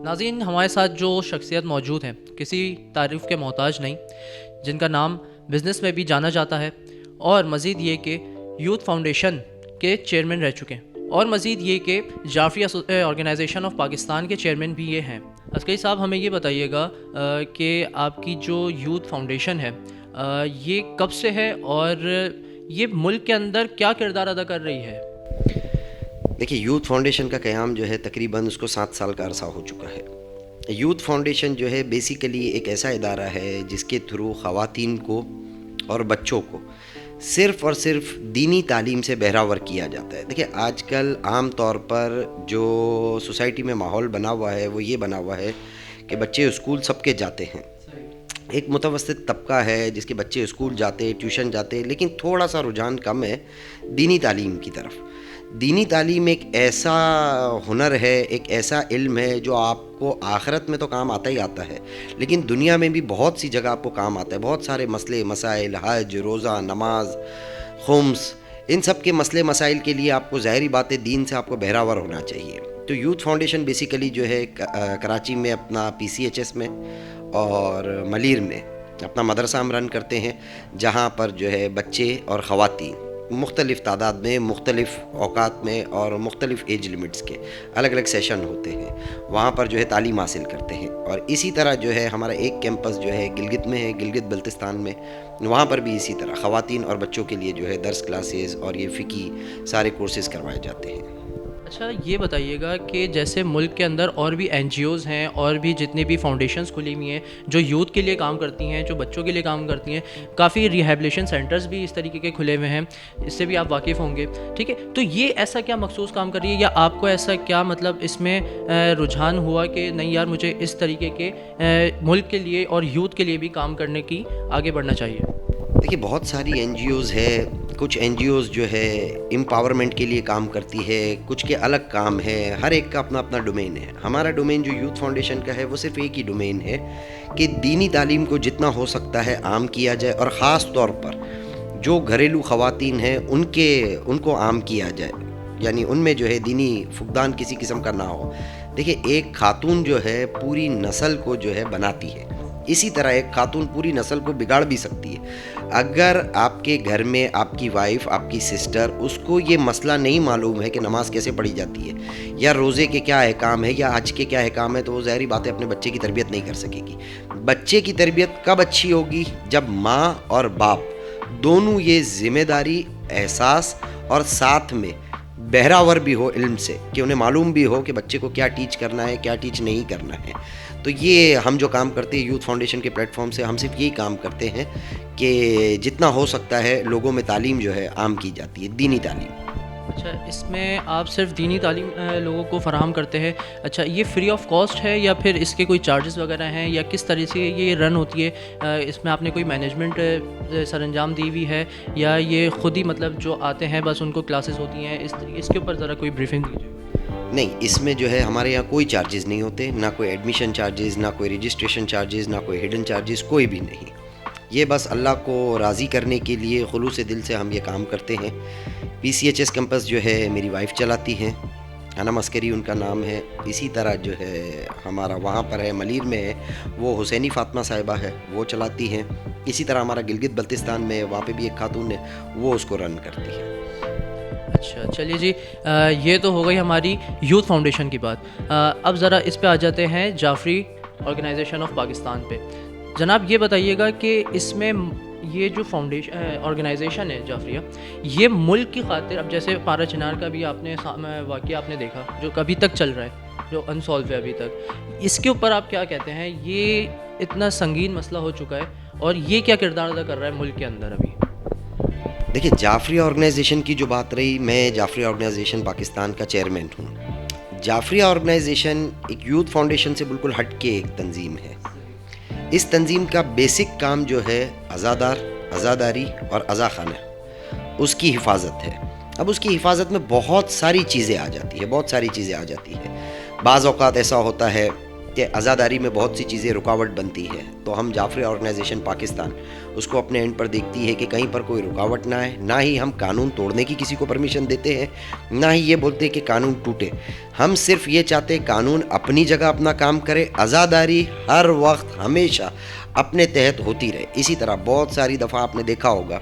ناظرین، ہمارے ساتھ جو شخصیت موجود ہیں کسی تعریف کے محتاج نہیں، جن کا نام بزنس میں بھی جانا جاتا ہے، اور مزید یہ کہ یوتھ فاؤنڈیشن کے چیئرمین رہ چکے ہیں، اور مزید یہ کہ جعفری آرگنائزیشن آف پاکستان کے چیئرمین بھی یہ ہیں۔ عسکری صاحب، ہمیں یہ بتائیے گا کہ آپ کی جو یوتھ فاؤنڈیشن ہے یہ کب سے ہے اور یہ ملک کے اندر کیا کردار ادا کر رہی ہے؟ دیکھیے، یوتھ فاؤنڈیشن کا قیام جو ہے تقریباً اس کو 7 سال کا عرصہ ہو چکا ہے۔ یوتھ فاؤنڈیشن جو ہے بیسیکلی ایک ایسا ادارہ ہے جس کے تھرو خواتین کو اور بچوں کو صرف اور صرف دینی تعلیم سے بہراور کیا جاتا ہے۔ دیکھیے، آج کل عام طور پر جو سوسائٹی میں ماحول بنا ہوا ہے وہ یہ بنا ہوا ہے کہ بچے اسکول سب کے جاتے ہیں۔ ایک متوسط طبقہ ہے جس کے بچے اسکول جاتے، ٹیوشن جاتے، لیکن تھوڑا سا رجحان کم ہے دینی تعلیم کی طرف۔ دینی تعلیم ایک ایسا ہنر ہے، ایک ایسا علم ہے جو آپ کو آخرت میں تو کام آتا ہی آتا ہے، لیکن دنیا میں بھی بہت سی جگہ آپ کو کام آتا ہے۔ بہت سارے مسئلے مسائل، حج، روزہ، نماز، خمس، ان سب کے مسئلے مسائل کے لیے آپ کو ظاہری بات ہے دین سے آپ کو بہراور ہونا چاہیے۔ تو یوتھ فاؤنڈیشن بیسیکلی جو ہے کراچی میں اپنا PCHS میں اور ملیر میں اپنا مدرسہ ہم رن کرتے ہیں، جہاں پر جو ہے بچے اور خواتین مختلف تعداد میں، مختلف اوقات میں اور مختلف ایج لمٹس کے الگ الگ سیشن ہوتے ہیں، وہاں پر جو ہے تعلیم حاصل کرتے ہیں۔ اور اسی طرح جو ہے ہمارا ایک کیمپس جو ہے گلگت میں ہے، گلگت بلتستان میں، وہاں پر بھی اسی طرح خواتین اور بچوں کے لیے جو ہے درس کلاسز اور یہ فقہی سارے کورسز کروائے جاتے ہیں۔ اچھا، یہ بتائیے گا کہ جیسے ملک کے اندر اور بھی NGOs ہیں اور بھی جتنی بھی فاؤنڈیشنز کھلی ہوئی ہیں جو یوتھ کے لیے کام کرتی ہیں، جو بچوں کے لیے کام کرتی ہیں، کافی ریہیبلیشن سینٹرز بھی اس طریقے کے کھلے ہوئے ہیں، اس سے بھی آپ واقف ہوں گے، ٹھیک ہے؟ تو یہ ایسا کیا مخصوص کام کر رہی ہے، یا آپ کو ایسا کیا مطلب اس میں رجحان ہوا کہ نہیں یار مجھے اس طریقے کے ملک کے لیے اور یوتھ کے لیے بھی کام کرنے کی آگے بڑھنا چاہیے؟ دیکھیے، بہت ساری NGOs ہے، کچھ NGOs جو ہے امپاورمنٹ کے لیے کام کرتی ہے، کچھ کے الگ کام ہے، ہر ایک کا اپنا اپنا ڈومین ہے۔ ہمارا ڈومین جو یوتھ فاؤنڈیشن کا ہے وہ صرف ایک ہی ڈومین ہے کہ دینی تعلیم کو جتنا ہو سکتا ہے عام کیا جائے، اور خاص طور پر جو گھریلو خواتین ہیں ان کو عام کیا جائے، یعنی ان میں جو ہے دینی فقدان کسی قسم کا نہ ہو۔ دیکھیے، ایک خاتون جو ہے پوری نسل کو جو ہے بناتی ہے، اسی طرح ایک خاتون پوری نسل کو بگاڑ بھی سکتی ہے۔ اگر آپ کے گھر میں آپ کی وائف، آپ کی سسٹر، اس کو یہ مسئلہ نہیں معلوم ہے کہ نماز کیسے پڑھی جاتی ہے، یا روزے کے کیا احکام ہے، یا حج کے کیا احکام ہے، تو وہ ظاہری بات ہے اپنے بچے کی تربیت نہیں کر سکے گی۔ بچے کی تربیت کب اچھی ہوگی؟ جب ماں اور باپ دونوں یہ ذمہ داری، احساس اور ساتھ میں بہراور بھی ہو علم سے، کہ انہیں معلوم بھی ہو کہ بچے کو کیا ٹیچ کرنا ہے، کیا ٹیچ نہیں کرنا ہے۔ تو یہ ہم جو کام کرتے ہیں یوتھ فاؤنڈیشن کے پلیٹ فارم سے، ہم صرف یہی کام کرتے ہیں کہ جتنا ہو سکتا ہے لوگوں میں تعلیم جو ہے عام کی جاتی ہے، دینی تعلیم۔ اچھا، اس میں آپ صرف دینی تعلیم لوگوں کو فراہم کرتے ہیں؟ اچھا، یہ فری آف کاسٹ ہے یا پھر اس کے کوئی چارجز وغیرہ ہیں، یا کس طرح سے یہ رن ہوتی ہے؟ اس میں آپ نے کوئی مینجمنٹ سر انجام دی ہوئی ہے، یا یہ خود ہی مطلب جو آتے ہیں بس ان کو کلاسز ہوتی ہیں؟ اس کے اوپر ذرا کوئی بریفنگ دیجیے۔ نہیں، اس میں جو ہے ہمارے یہاں کوئی چارجز نہیں ہوتے، نہ کوئی ایڈمیشن چارجز، نہ کوئی رجسٹریشن چارجز، نہ کوئی ہڈن چارجز، کوئی بھی نہیں۔ یہ بس اللہ کو راضی کرنے کے لیے خلوص دل سے ہم یہ کام کرتے ہیں۔ PCHS کیمپس جو ہے میری وائف چلاتی ہیں، انم عسکری ان کا نام ہے۔ اسی طرح جو ہے ہمارا وہاں پر ہے ملیر میں ہے، وہ حسینی فاطمہ صاحبہ ہے، وہ چلاتی ہیں۔ اسی طرح ہمارا گلگت بلتستان میں وہاں پہ بھی ایک خاتون ہے، وہ اس کو رن کرتی ہے۔ اچھا، چلیے جی، یہ تو ہو گئی ہماری یوتھ فاؤنڈیشن کی بات۔ اب ذرا اس پہ آ جاتے ہیں جعفری آرگنائزیشن آف پاکستان پہ۔ جناب، یہ بتائیے گا کہ اس میں یہ جو فاؤنڈیشن آرگنائزیشن ہے جعفریہ، یہ ملک کی خاطر، اب جیسے پارا چنار کا بھی آپ نے واقعہ آپ نے دیکھا جو ابھی تک چل رہا ہے، جو انسالو ہے ابھی تک، اس کے اوپر آپ کیا کہتے ہیں؟ یہ اتنا سنگین مسئلہ ہو چکا ہے، اور یہ کیا کردار ادا کر رہا ہے ملک کے اندر ابھی؟ دیکھیے، جعفری آرگنائزیشن کی جو بات رہی، میں جعفری آرگنائزیشن پاکستان کا چیئرمین ہوں۔ جعفری آرگنائزیشن ایک یوتھ فاؤنڈیشن سے بالکل ہٹ کے ایک تنظیم ہے۔ اس تنظیم کا بیسک کام جو ہے عزادار، عزاداری اور عزا خانہ، اس کی حفاظت ہے۔ اب اس کی حفاظت میں بہت ساری چیزیں آ جاتی ہے، بعض اوقات ایسا ہوتا ہے کہ عزاداری میں بہت سی چیزیں رکاوٹ بنتی ہے، تو ہم جعفری آرگنائزیشن پاکستان اس کو اپنے اینڈ پر دیکھتی ہے کہ کہیں پر کوئی رکاوٹ نہ آئے. نہ ہی ہم قانون توڑنے کی کسی کو پرمیشن دیتے ہیں، نہ ہی یہ بولتے کہ قانون ٹوٹے. ہم صرف یہ چاہتے قانون اپنی جگہ اپنا کام کرے، عزاداری ہر وقت ہمیشہ اپنے تحت ہوتی رہے. اسی طرح بہت ساری دفعہ آپ نے دیکھا ہوگا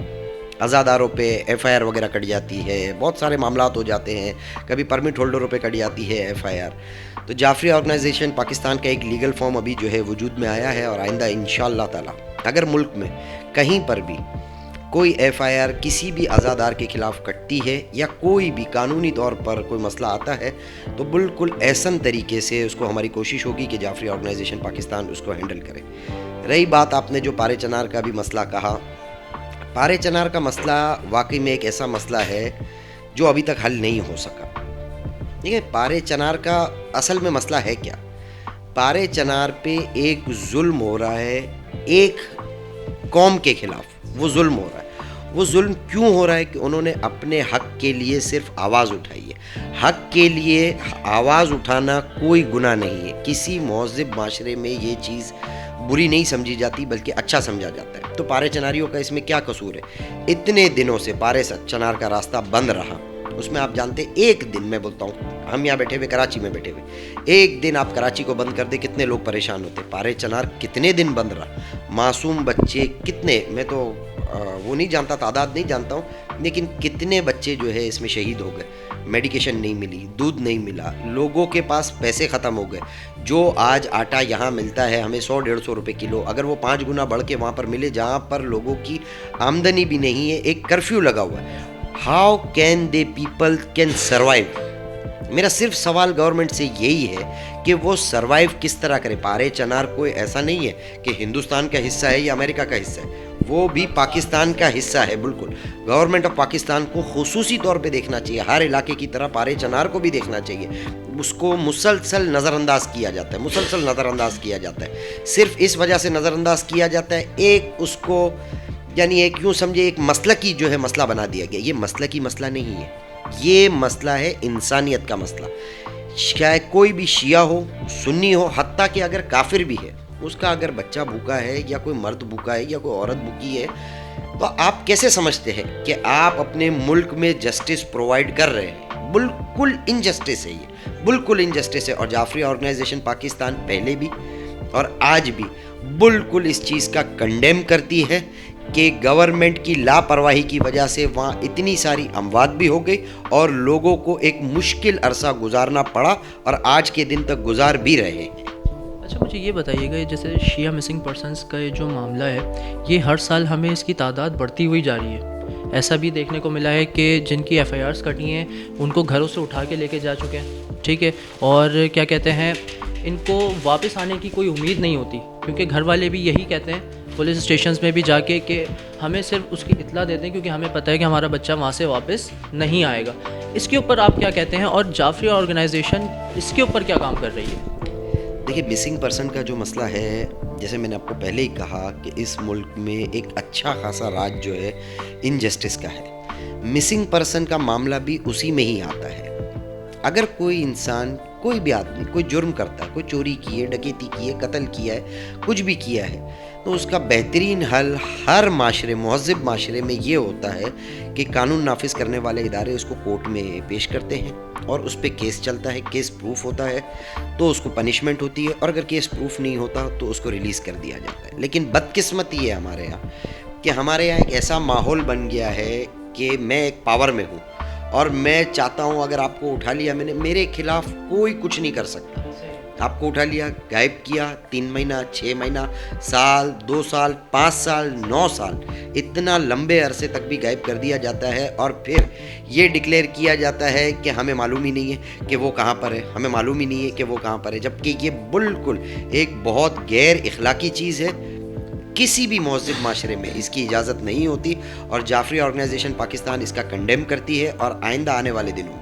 عزاداروں پہ ایف آئی آر وغیرہ کٹ جاتی ہے، بہت سارے معاملات ہو جاتے ہیں، کبھی پرمٹ ہولڈروں پہ کٹ جاتی ہے ایف آئی آر. تو جعفری آرگنائزیشن پاکستان کا ایک لیگل فارم ابھی جو ہے وجود میں آیا ہے، اور آئندہ انشاءاللہ تعالی اگر ملک میں کہیں پر بھی کوئی ایف آئی آر کسی بھی عزادار کے خلاف کٹتی ہے یا کوئی بھی قانونی طور پر کوئی مسئلہ آتا ہے، تو بالکل احسن طریقے سے اس کو ہماری کوشش ہوگی کہ جعفری آرگنائزیشن پاکستان اس کو ہینڈل کرے. رہی بات آپ نے جو پارے چنار کا بھی مسئلہ کہا، پارے چنار کا مسئلہ واقعی میں ایک ایسا مسئلہ ہے جو ابھی تک حل نہیں ہو سکا. ٹھیک ہے، پارے چنار کا اصل میں مسئلہ ہے کیا؟ پارے چنار پہ ایک ظلم ہو رہا ہے، ایک قوم کے خلاف وہ ظلم ہو رہا ہے. وہ ظلم کیوں ہو رہا ہے؟ کہ انہوں نے اپنے حق کے لیے صرف آواز اٹھائی ہے. حق کے لیے آواز اٹھانا کوئی گناہ نہیں ہے، کسی مہذب معاشرے میں یہ چیز بری نہیں سمجھی جاتی بلکہ اچھا سمجھا جاتا ہے. تو پارے چناریوں کا اس میں کیا قصور ہے؟ اتنے دنوں سے پارے چنار کا راستہ بند رہا. اس میں آپ جانتے ایک دن، میں بولتا ہوں ہم یہاں بیٹھے ہوئے کراچی میں بیٹھے ہوئے، ایک دن آپ کراچی کو بند کر دے کتنے لوگ پریشان ہوتے. پارے چنار کتنے دن بند رہا، معصوم بچے کتنے، میں تو وہ نہیں جانتا، تعداد نہیں جانتا ہوں، لیکن کتنے بچے جو ہے اس میں شہید ہو گئے. میڈیکیشن نہیں ملی، دودھ نہیں ملا، لوگوں کے پاس پیسے ختم ہو گئے. جو آج آٹا یہاں ملتا ہے ہمیں 100-150 روپے کلو، اگر وہ 5 گنا بڑھ کے وہاں پر ملے جہاں پر لوگوں کی آمدنی بھی نہیں ہے، ایک کرفیو لگا ہوا ہے. How can they people can survive? میرا صرف سوال گورنمنٹ سے یہی ہے کہ وہ سروائیو کس طرح کرے. پارے چنار کوئی ایسا نہیں ہے کہ ہندوستان کا حصہ ہے یا امریکہ کا حصہ ہے، وہ بھی پاکستان کا حصہ ہے. بالکل گورنمنٹ آف پاکستان کو خصوصی طور پہ دیکھنا چاہیے، ہر علاقے کی طرح پارے چنار کو بھی دیکھنا چاہیے. اس کو مسلسل نظر انداز کیا جاتا ہے، مسلسل نظر انداز کیا جاتا ہے. صرف اس وجہ سے نظر انداز کیا جاتا ہے، ایک اس کو یعنی ایک یوں سمجھے ایک مسلکی جو ہے مسئلہ بنا دیا گیا. یہ مسلکی مسئلہ نہیں ہے، یہ مسئلہ ہے انسانیت کا مسئلہ. چاہے کوئی بھی شیعہ ہو، سنی ہو، حتیٰ کہ اگر کافر بھی ہے، اس کا اگر بچہ بھوکا ہے یا کوئی مرد بھوکا ہے یا کوئی عورت بھوکی ہے، تو آپ کیسے سمجھتے ہیں کہ آپ اپنے ملک میں جسٹس پرووائڈ کر رہے ہیں؟ بالکل انجسٹس ہے، یہ بالکل انجسٹس ہے. اور جعفری آرگنائزیشن پاکستان پہلے بھی اور آج بھی بالکل اس چیز کا کنڈیم کرتی ہے کہ گورنمنٹ کی لاپرواہی کی وجہ سے وہاں اتنی ساری اموات بھی ہو گئی اور لوگوں کو ایک مشکل عرصہ گزارنا پڑا اور آج کے دن تک گزار بھی رہے ہیں. اچھا مجھے یہ بتائیے گا، جیسے شیعہ مسنگ پرسنس کا یہ جو معاملہ ہے، یہ ہر سال ہمیں اس کی تعداد بڑھتی ہوئی جا رہی ہے. ایسا بھی دیکھنے کو ملا ہے کہ جن کی ایف آئی آرز کٹی ہیں ان کو گھروں سے اٹھا کے لے کے جا چکے ہیں. ٹھیک ہے، اور کیا کہتے ہیں، ان کو واپس آنے کی کوئی امید نہیں ہوتی، کیونکہ گھر والے بھی یہی کہتے ہیں پولیس اسٹیشنز میں بھی جا کے کہ ہمیں صرف اس کی اطلاع دیتے ہیں کیونکہ ہمیں پتہ ہے کہ ہمارا بچہ وہاں سے واپس نہیں آئے گا. اس کے اوپر آپ کیا کہتے ہیں، اور جعفری آرگنائزیشن اس کے اوپر کیا کام کر رہی ہے؟ دیکھیے مسنگ پرسن کا جو مسئلہ ہے، جیسے میں نے آپ کو پہلے ہی کہا کہ اس ملک میں ایک اچھا خاصا راج جو ہے انجسٹس کا ہے. مسنگ پرسن کا معاملہ بھی اسی میں ہی آتا ہے. اگر کوئی انسان، کوئی بھی آدمی کوئی جرم کرتا ہے، کوئی چوری کی ہے، ڈکیتی کی ہے، قتل کیا ہے، کچھ بھی کیا ہے، تو اس کا بہترین حل ہر معاشرے، مہذب معاشرے میں یہ ہوتا ہے کہ قانون نافذ کرنے والے ادارے اس کو کورٹ میں پیش کرتے ہیں اور اس پہ کیس چلتا ہے. کیس پروف ہوتا ہے تو اس کو پنشمنٹ ہوتی ہے، اور اگر کیس پروف نہیں ہوتا تو اس کو ریلیز کر دیا جاتا ہے. لیکن بدقسمتی ہے ہمارے یہاں کہ ہمارے یہاں ایک ایسا ماحول بن گیا ہے کہ میں ایک پاور میں ہوں اور میں چاہتا ہوں اگر آپ کو اٹھا لیا میں نے، میرے خلاف کوئی کچھ نہیں کر سکتا. آپ کو اٹھا لیا، غائب کیا، 3 مہینہ، 6 مہینہ، سال، 2 سال، 5 سال، 9 سال، اتنا لمبے عرصے تک بھی غائب کر دیا جاتا ہے، اور پھر یہ ڈکلیئر کیا جاتا ہے کہ ہمیں معلوم ہی نہیں ہے کہ وہ کہاں پر ہے، ہمیں معلوم ہی نہیں ہے کہ وہ کہاں پر ہے. جبکہ یہ بالکل ایک بہت غیر اخلاقی چیز ہے. کسی بھی مہذب معاشرے میں اس کی اجازت نہیں ہوتی، اور جعفری آرگنائزیشن پاکستان اس کا کنڈیم کرتی ہے. اور آئندہ آنے والے دنوں میں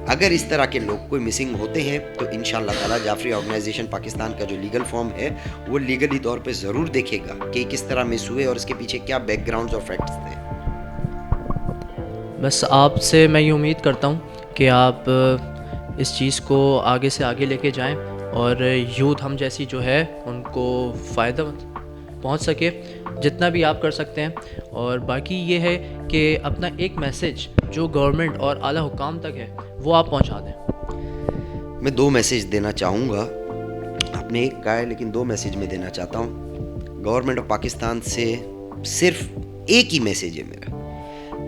اگر اس طرح کے لوگ کوئی مسنگ ہوتے ہیں تو انشاءاللہ تعالی جعفری آرگنائزیشن پاکستان کا جو لیگل فارم ہے وہ لیگلی طور پہ ضرور دیکھے گا کہ کس طرح مس ہوئے اور اس کے پیچھے کیا بیک گراؤنڈز اور فیکٹس تھے. بس آپ سے میں یہ امید کرتا ہوں کہ آپ اس چیز کو آگے سے آگے لے کے جائیں اور یوتھ ہم جیسی جو ہے ان کو فائدہ پہنچ سکے جتنا بھی آپ کر سکتے ہیں. اور باقی یہ ہے کہ اپنا ایک میسیج جو گورنمنٹ اور اعلیٰ حکام تک ہے وہ آپ پہنچا دیں. میں 2 میسیج دینا چاہوں گا. آپ نے ایک کہا ہے لیکن 2 میسیج میں دینا چاہتا ہوں. گورنمنٹ آف پاکستان سے صرف ایک ہی میسیج ہے میرا.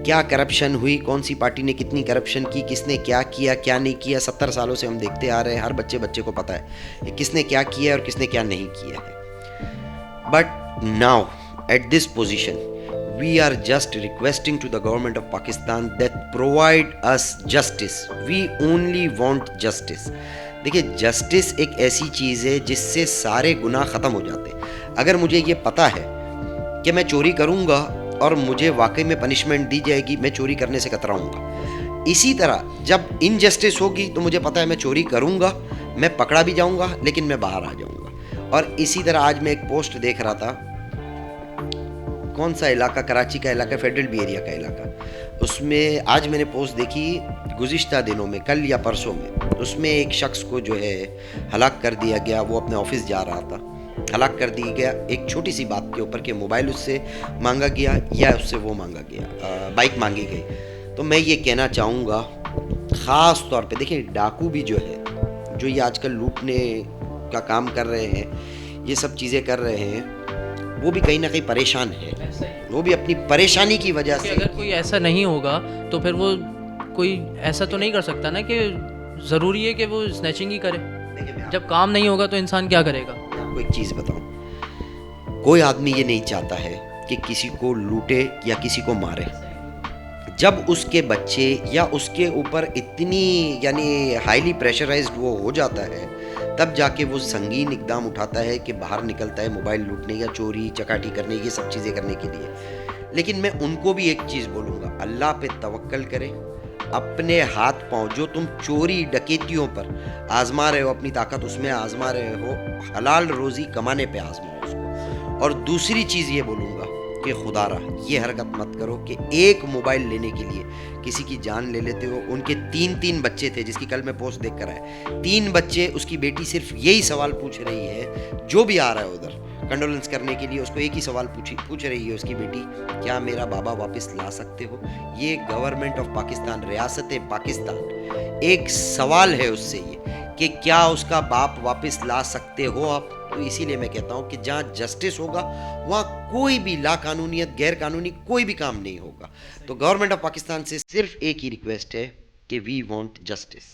کیا کرپشن ہوئی, کون سی پارٹی نے کتنی کرپشن کی, کس نے کیا کیا کیا نہیں کیا, 70 سالوں سے ہم دیکھتے آ رہے ہیں. ہر بچے کو پتہ ہے کہ کس نے کیا کیا ہے اور کس نے کیا نہیں کیا ہے. But now at this position we are just requesting to the government of Pakistan that provide us justice. We only want justice. دیکھیے جسٹس ایک ایسی چیز ہے جس سے سارے گناہ ختم ہو جاتے ہیں. اگر مجھے یہ پتہ ہے کہ میں چوری کروں گا اور مجھے واقعی میں پنشمنٹ دی جائے گی, میں چوری کرنے سے کتراؤں گا. اسی طرح جب انجسٹس ہوگی تو مجھے پتہ ہے میں چوری کروں گا, میں پکڑا بھی جاؤں گا لیکن میں باہر آ جاؤں گا. اور اسی طرح آج میں ایک پوسٹ دیکھ رہا تھا, کون سا علاقہ, کراچی کا علاقہ, فیڈرل بی ایریا کا علاقہ, اس میں آج میں نے پوسٹ دیکھی گزشتہ دنوں میں, کل یا پرسوں میں, اس میں ایک شخص کو جو ہے ہلاک کر دیا گیا. وہ اپنے آفس جا رہا تھا, ہلاک کر دیا گیا ایک چھوٹی سی بات کے اوپر کہ موبائل اس سے مانگا گیا یا اس سے وہ مانگا گیا, بائک مانگی گئی. تو میں یہ کہنا چاہوں گا خاص طور پہ, دیکھیں ڈاکو بھی جو ہے, جو یہ آج کل لوٹنے کا کام کر رہے ہیں, یہ سب چیزیں کر رہے ہیں, وہ بھی کہیں نہ کہیں پریشان ہے. وہ بھی اپنی پریشانی کی وجہ سے, اگر کوئی ایسا نہیں ہوگا تو پھر وہ کوئی ایسا تو نہیں کر سکتا نا کہ ضروری ہے کہ وہ اسنیچنگ ہی کرے. جب کام نہیں ہوگا تو انسان کیا کرے گا. میں آپ کو ایک چیز بتاؤں, کوئی آدمی یہ نہیں چاہتا ہے کہ کسی کو لوٹے یا کسی کو مارے. جب اس کے بچے یا اس کے اوپر اتنی یعنی ہائیلی پریشرائزڈ وہ ہو جاتا ہے, تب جا کے وہ سنگین اقدام اٹھاتا ہے کہ باہر نکلتا ہے موبائل لوٹنے یا چوری چکاٹی کرنے, یہ سب چیزیں کرنے کے لیے. لیکن میں ان کو بھی ایک چیز بولوں گا, اللہ پہ توکل کریں. اپنے ہاتھ پاؤں جو تم چوری ڈکیتیوں پر آزما رہے ہو, اپنی طاقت اس میں آزما رہے ہو, حلال روزی کمانے پہ آزماؤ اس کو. اور دوسری چیز یہ بولوں گا کہ خدا رہا یہ حرکت مت کرو کہ ایک موبائل لینے کے لیے کسی کی جان لے لیتے ہو. ان کے 3 بچے تھے, جس کی کل میں پوسٹ دیکھ کر آئے, 3 بچے. اس کی بیٹی صرف یہی سوال پوچھ رہی ہے, جو بھی آ رہا ہے ادھر کنڈولنس کرنے کے لیے, اس کو ایک ہی سوال پوچھ رہی ہے اس کی بیٹی, کیا میرا بابا واپس لا سکتے ہو. یہ گورنمنٹ آف پاکستان, ریاست پاکستان, ایک سوال ہے اس سے یہ کہ کیا اس کا باپ واپس لا سکتے ہو آپ. تو اسی لیے میں کہتا ہوں کہ جہاں جسٹس ہوگا وہاں کوئی بھی لا قانونیت, غیر قانونی کوئی بھی کام نہیں ہوگا. تو گورنمنٹ آف پاکستان سے صرف ایک ہی ریکویسٹ ہے کہ وی وانٹ جسٹس.